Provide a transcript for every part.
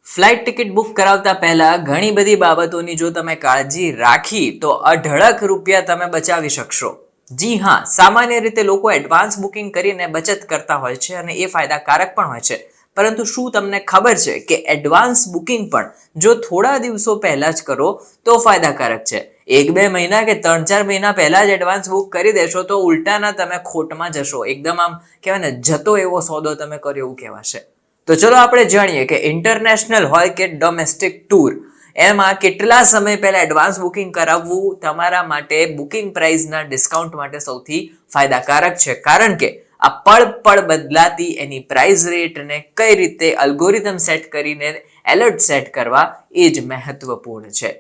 Flight ticket book કરાવતા પહેલા ઘણી બધી બાબતોની જો તમે કાળજી રાખી તો અઢળક રૂપિયા તમે બચાવી શકશો. જી હા, સામાન્ય રીતે લોકો એડવાન્સ બુકિંગ કરીને બચત કરતા હોય છે અને એ ફાયદાકારક પણ હોય છે. પરંતુ શું તમને ખબર છે કે એડવાન્સ બુકિંગ પણ જો થોડા દિવસો પહેલા જ કરો તો ફાયદાકારક છે. 1-2 મહિના કે 3-4 મહિના પહેલા જ એડવાન્સ બુક કરી દેશો તો ઉલટાના તમે ખોટમાં જશો. એકદમ આમ કહેવાય ને, જતો એવો સોદો તમે કર્યો એવું કહેવાશે. તો ચલો આપણે જાણીએ કે ઇન્ટરનેશનલ હોય કે ડોમેસ્ટિક ટૂર, એમાં કેટલા સમય પહેલા એડવાન્સ બુકિંગ કરાવવું તમારા માટે બુકિંગ પ્રાઇસના ડિસ્કાઉન્ટ માટે સૌથી ફાયદાકારક છે. કારણ કે આ પળ બદલાતી એની પ્રાઇસ રેટને કઈ રીતે અલ્ગોરિધમ સેટ કરીને એલર્ટ સેટ કરવા એ જ મહત્વપૂર્ણ છે.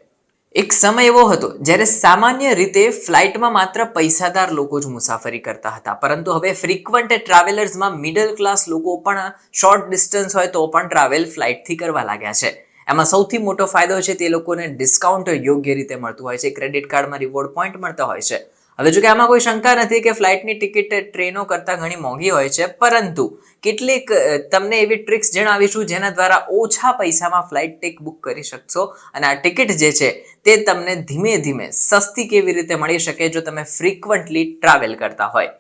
એક સમય એવો હતો જ્યારે સામાન્ય રીતે ફ્લાઇટમાં માત્ર પૈસાદાર લોકો જ મુસાફરી કરતા હતા, પરંતુ હવે ફ્રીક્વન્ટ ટ્રાવેલર્સમાં મિડલ ક્લાસ લોકો પણ શોર્ટ ડિસ્ટન્સ હોય તો પણ ટ્રાવેલ ફ્લાઇટથી કરવા લાગ્યા છે. એમાં સૌથી મોટો ફાયદો છે તે લોકોને ડિસ્કાઉન્ટ યોગ્ય રીતે મળતું હોય છે, ક્રેડિટ કાર્ડમાં રિવોર્ડ પોઈન્ટ મળતા હોય છે. હવે જો કે આમાં કોઈ શંકા નથી કે ફ્લાઇટની ટિકિટ ટ્રેનો કરતાં ઘણી મોંઘી હોય છે, પરંતુ કેટલીક તમને એવી ટ્રિક્સ જણાવીશું જેના દ્વારા ઓછા પૈસામાં ફ્લાઇટ ટિકિટ બુક કરી શકશો અને આ ટિકિટ જે છે તે તમને ધીમે ધીમે સસ્તી કેવી રીતે મળી શકે જો તમે ફ્રીક્વન્ટલી ટ્રાવેલ કરતા હોય.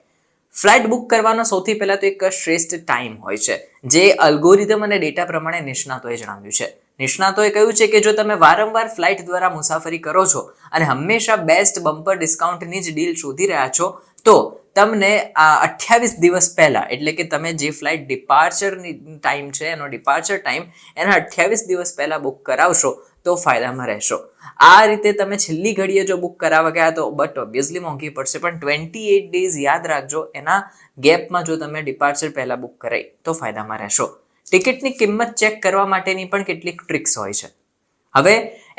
ફ્લાઇટ બુક કરવાનો સૌથી પહેલા તો એક શ્રેષ્ઠ ટાઈમ હોય છે, જે અલ્ગોરિધમ અને ડેટા પ્રમાણે નિષ્ણાતોએ જણાવ્યું છે. નિષ્ણાતોએ કહ્યું છે કે જો તમે વારંવાર ફ્લાઇટ દ્વારા મુસાફરી કરો છો અને હંમેશા બેસ્ટ બમ્પર ડિસ્કાઉન્ટની જ ડીલ શોધી રહ્યા છો તો તમને આ 28 દિવસ પહેલા, એટલે કે તમે જે ફ્લાઇટ ડિપાર્ચરની ટાઈમ છે એનો ડિપાર્ચર ટાઈમ એના 28 દિવસ પહેલા બુક કરાવશો તો ફાયદામાં રહેશો. આ રીતે તમે છેલ્લી ઘડીએ જો બુક કરાવવા ગયા તો બટ ઓબ્વિયસલી મોંઘી પડશે, પણ 28 ડેઝ યાદ રાખજો, એના ગેપમાં જો તમે ડિપાર્ચર પહેલા બુક કરાવી તો ફાયદામાં રહેશો. ટિકિટની કિંમત ચેક કરવા માટેની પણ કેટલીક ટ્રિક્સ હોય છે. હવે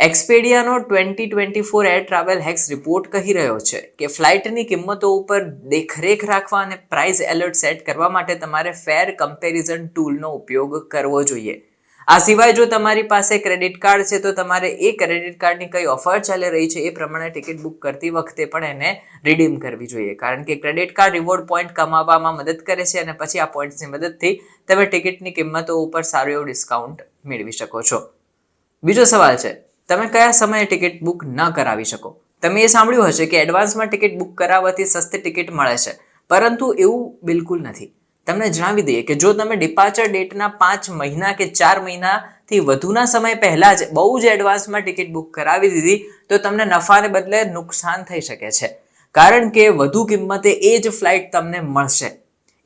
એક્સપેડિયાનો 2024 એર ટ્રાવેલ હેક્સ રિપોર્ટ કહી રહ્યો છે કે ફ્લાઇટની કિંમતો ઉપર દેખરેખ રાખવા અને પ્રાઇસ એલર્ટ સેટ કરવા માટે તમારે ફેર કમ્પેરિઝન ટૂલનો ઉપયોગ કરવો જોઈએ. આ સિવાય જો તમારી પાસે ક્રેડિટ કાર્ડ છે તો તમારે એ ક્રેડિટ કાર્ડની કઈ ઓફર ચાલી રહી છે એ પ્રમાણે ટિકિટ બુક કરતી વખતે પણ એને રિડીમ કરવી જોઈએ, કારણ કે ક્રેડિટ કાર્ડ રિવોર્ડ પોઈન્ટ કમાવવામાં મદદ કરે છે અને પછી આ પોઈન્ટ્સની મદદથી તમે ટિકિટની કિંમતો ઉપર સારું એવું ડિસ્કાઉન્ટ મેળવી શકો છો. બીજો સવાલ છે, તમે કયા સમયે ટિકિટ બુક ન કરાવી શકો? તમે એ સાંભળ્યું હશે કે એડવાન્સમાં ટિકિટ બુક કરાવવાથી સસ્તી ટિકિટ મળે છે, પરંતુ એવું બિલકુલ નથી. તમને જણાવી દઈએ કે જો તમે ડિપાર્ચર ડેટના 5 મહિના કે 4 મહિનાથી વધુના સમય પહેલા જ બહુ જ એડવાન્સમાં ટિકિટ બુક કરાવી દીધી તો તમને નફાને બદલે નુકસાન થઈ શકે છે, કારણ કે વધુ કિંમતે એ જ ફ્લાઇટ તમને મળશે.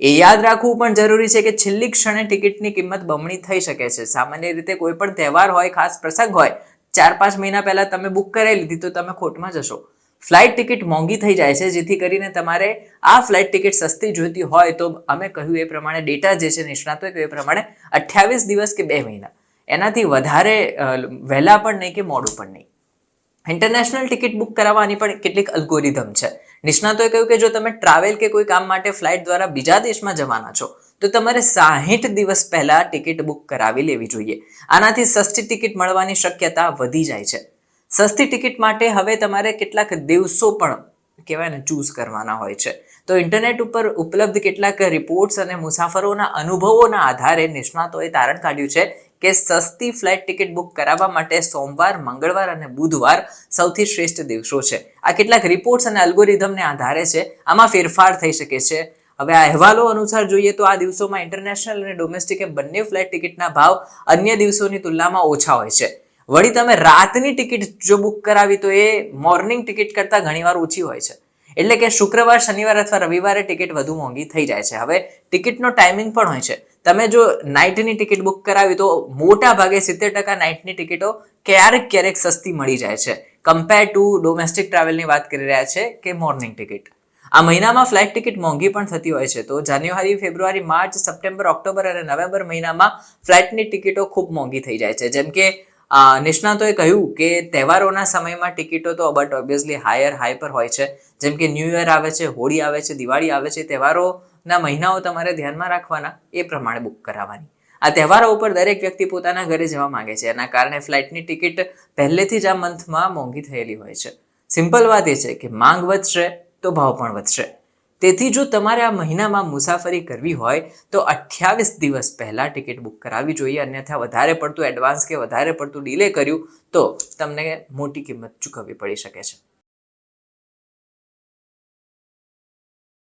એ યાદ રાખવું પણ જરૂરી છે કે છેલ્લી ક્ષણે ટિકિટની કિંમત બમણી થઈ શકે છે. સામાન્ય રીતે કોઈ પણ તહેવાર હોય, ખાસ પ્રસંગ હોય, 4-5 મહિના પહેલા તમે બુક કરાવી લીધી તો તમે ખોટમાં જશો. ફ્લાઇટ ટિકિટ મોંઘી થઈ જાય છે, જેથી કરીને તમારે આ ફ્લાઇટ ટિકિટ સસ્તી જોઈતી હોય તો અમે કહ્યું એ પ્રમાણે, ડેટા જે છે નિષ્ણાતોએ કહ્યું એ પ્રમાણે 28 દિવસ કે 2 મહિના, એનાથી વધારે વહેલા પણ નહીં કે મોડું પણ નહીં. ઇન્ટરનેશનલ ટિકિટ બુક કરાવવાની પણ કેટલીક અલ્ગોરિધમ છે. નિષ્ણાતોએ કહ્યું કે જો તમે ટ્રાવેલ કે કોઈ કામ માટે ફ્લાઇટ દ્વારા બીજા દેશમાં જવાના છો તો તમારે 60 દિવસ પહેલા ટિકિટ બુક કરાવી લેવી જોઈએ. આનાથી સસ્તી ટિકિટ મળવાની શક્યતા વધી જાય છે. સસ્તી ટિકિટ માટે હવે તમારે કેટલાક દિવસો પણ કહેવાય ને ચૂઝ કરવાના હોય છે. તો ઇન્ટરનેટ ઉપર ઉપલબ્ધ કેટલાક રિપોર્ટ્સ અને મુસાફરોના અનુભવોના આધારે નિષ્ણાતોએ તારણ કાઢ્યું છે કે સસ્તી ફ્લાઇટ ટિકિટ બુક કરાવવા માટે સોમવાર, મંગળવાર અને બુધવાર સૌથી શ્રેષ્ઠ દિવસો છે. આ કેટલાક રિપોર્ટ્સ અને અલ્ગોરિધમને આધારે છે, આમાં ફેરફાર થઈ શકે છે. હવે આ અહેવાલો અનુસાર જોઈએ તો આ દિવસોમાં ઇન્ટરનેશનલ અને ડોમેસ્ટિક બંને ફ્લાઇટ ટિકિટના ભાવ અન્ય દિવસોની તુલનામાં ઓછા હોય છે. વળી તમે રાતની ટિકિટ જો બુક કરાવી તો એ મોર્નિંગ ટિકિટ કરતાં ઘણીવાર ઓછી હોય છે. એટલે કે શુક્રવાર, શનિવાર અથવા રવિવારે ટિકિટ વધુ મોંઘી થઈ જાય છે. હવે ટિકિટનો ટાઈમિંગ પણ હોય છે. તમે જો નાઇટની ટિકિટ બુક કરાવી તો મોટા ભાગે 70% નાઇટની ટિકિટો ક્યારેક સસ્તી મળી જાય છે, કમ્પેર ટુ ડોમેસ્ટિક ટ્રાવેલની વાત કરી રહ્યા છે કે મોર્નિંગ ટિકિટ. આ મહિનામાં ફ્લાઇટ ટિકિટ મોંઘી પણ થતી હોય છે. તો જાન્યુઆરી, ફેબ્રુઆરી, માર્ચ, સપ્ટેમ્બર, ઓક્ટોબર અને નવેમ્બર મહિનામાં ફ્લાઇટની ટિકિટો ખૂબ મોંઘી થઈ જાય છે. જેમ કે નિષ્ણાતોએ કહ્યું કે તહેવારોના સમયમાં ટિકિટો તો બટ ઓબ્વિયસલી હાઈ પર હોય છે. જેમ કે ન્યૂ યર આવે છે, હોળી આવે છે, દિવાળી આવે છે, તહેવારોના મહિનાઓ તમારે ધ્યાનમાં રાખવાના, એ પ્રમાણે બુક કરાવવાની. આ તહેવારો ઉપર દરેક વ્યક્તિ પોતાના ઘરે જવા માંગે છે, એના કારણે ફ્લાઇટની ટિકિટ પહેલેથી જ આ મંથમાં મોંઘી થયેલી હોય છે. સિમ્પલ વાત એ છે કે માંગ વધશે તો ભાવ પણ વધશે. તેથી જો તમારે આ મહિનામાં મુસાફરી કરવી હોય તો 28 દિવસ પહેલા ટિકિટ બુક કરાવવી જોઈએ, અન્યથા વધારે પડતું એડવાન્સ કે વધારે પડતું ડિલે કર્યું તો તમને મોટી કિંમત ચૂકવવી પડી શકે છે.